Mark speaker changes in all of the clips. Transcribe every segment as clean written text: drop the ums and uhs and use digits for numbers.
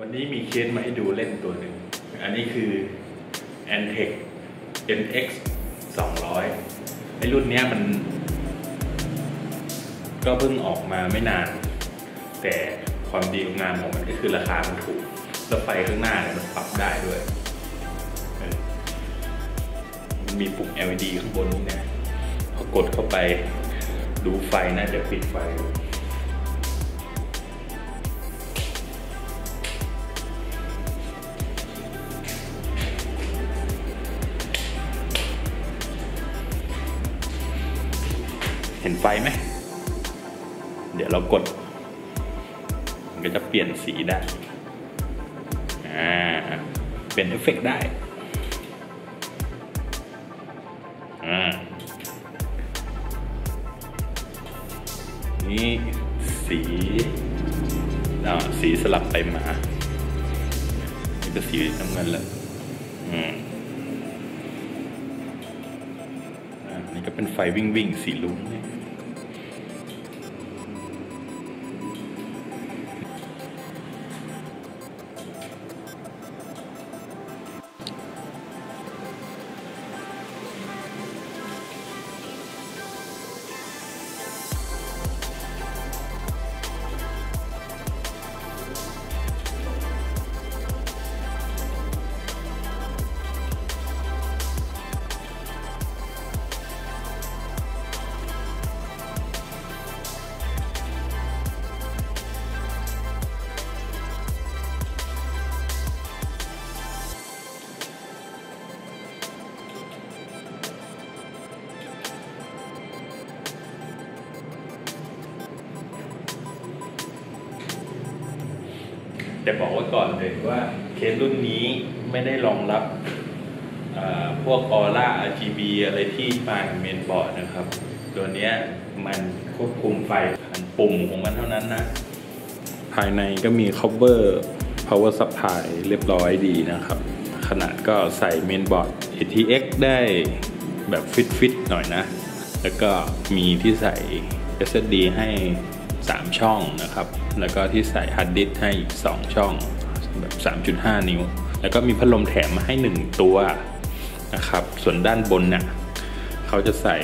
Speaker 1: วันนี้มีเคสมาให้ดูเล่นตัวหนึ่งอันนี้คือ Antec NX 200ในรุ่นนี้มันก็เพิ่งออกมาไม่นานแต่ความดีงามของมันก็คือราคามันถูกแล้วไฟข้างหน้าเนี่ยมันปรับได้ด้วยมันมีปุ่ม LED ข้างบนนี่นะพอกดเข้าไปดูไฟน่าจะปิดไฟเห็นไฟไหมเดี๋ยวเรากดมันก็จะเปลี่ยนสีได้เปลี่ยนเอฟเฟกต์ได้นี่สีสลับไปมานี่ก็สีน้ำเงินแล้วนี่ก็เป็นไฟวิ่งสีลุ้งเนี่ยแต่บอกไว้ก่อนเลยว่าเคสรุ่นนี้ไม่ได้รองรับพวกออร่า RGB อะไรที่มากับเมนบอร์ดนะครับตัวนี้มันควบคุมไฟผ่านปุ่มของมันเท่านั้นนะภายในก็มี cover power supply เรียบร้อยดีนะครับขนาดก็ใส่เมนบอร์ด ATX ได้แบบฟิตหน่อยนะแล้วก็มีที่ใส่ SSD ให้3ช่องนะครับแล้วก็ที่ใส่ฮาร์ดดิสก์ให้อีก2ช่องแบบ 3.5 นิ้วแล้วก็มีพัดลมแถมมาให้1ตัวนะครับส่วนด้านบนเนี่ยเขาจะใส่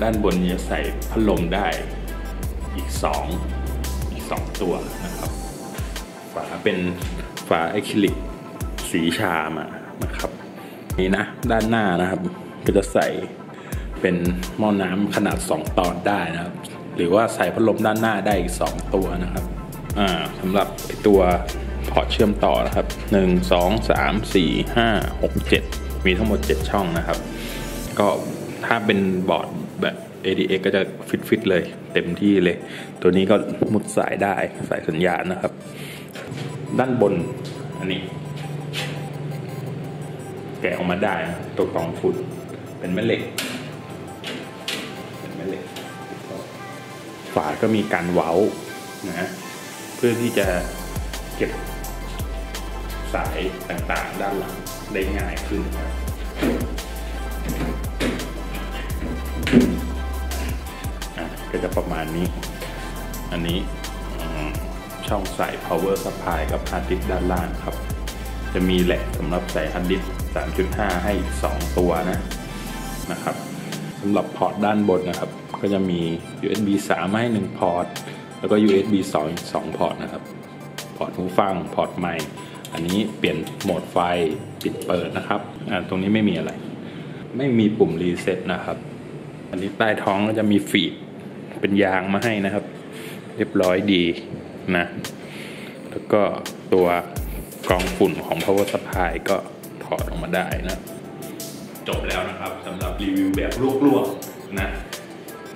Speaker 1: ด้านบนจะใส่พัดลมได้อีก2ตัวนะครับฝาเป็นฝาอะคริลิกสีชามานะครับนี่นะด้านหน้านะครับก็จะใส่เป็นหม้อน้ำขนาด2ตอนได้นะครับหรือว่าใส่พัดลมด้านหน้าได้อีก2ตัวนะครับสำหรับตัวพอร์ตเชื่อมต่อนะครับ1 2 3 4 5 6 7มีทั้งหมด7ช่องนะครับก็ถ้าเป็นบอร์ดแบบ ADX ก็จะฟิตเลยเต็มที่เลยตัวนี้ก็มุดสายได้สายสัญญาณนะครับด้านบนอันนี้แกะออกมาได้ตัวกรองฝุ่นเป็นแม่เหล็กฝาก็มีการเว้านะเพื่อที่จะเก็บสายต่างๆด้านหลังได้ง่ายขึ้นครับก็จะประมาณนี้อันนี้ช่องใส่ power supply กับฮาร์ดดิสก์ด้านล่างครับจะมีแหละสำหรับใส่ฮาร์ดดิสก์ 3.5 ให้อีก2ตัวนะครับสำหรับพอร์ตด้านบนนะครับก็จะมี USB 3 ให้1พอร์ตแล้วก็ USB 2 อีก2พอร์ตนะครับพอร์ตหูฟังพอร์ตไมค์อันนี้เปลี่ยนโหมดไฟปิดเปิดนะครับตรงนี้ไม่มีอะไรไม่มีปุ่มรีเซ็ตนะครับอันนี้ใต้ท้องก็จะมีฟีดเป็นยางมาให้นะครับเรียบร้อยดีนะแล้วก็ตัวกรองฝุ่นของ power supply ก็ถอดออกมาได้นะจบแล้วนะครับสำหรับรีวิวแบบลวกๆนะ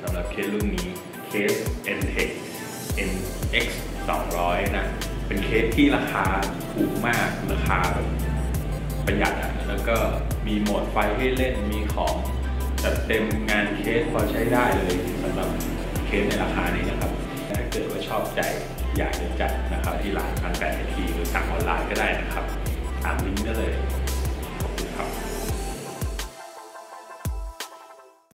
Speaker 1: สำหรับเคสรุ่นนี้เคส Antec NX 200นะเป็นเคสที่ราคาถูกมากราคาแบบประหยัดแล้วก็มีโหมดไฟให้เล่นมีของจัดเต็มงานเคสพอใช้ได้เลยสำหรับเคสในราคานี้นะครับถ้าเกิดว่าชอบใจอยากจะจัดนะครับที่ร้านทางการทีหรือสั่งออนไลน์ก็ได้นะครับตามลิงก์ได้เลย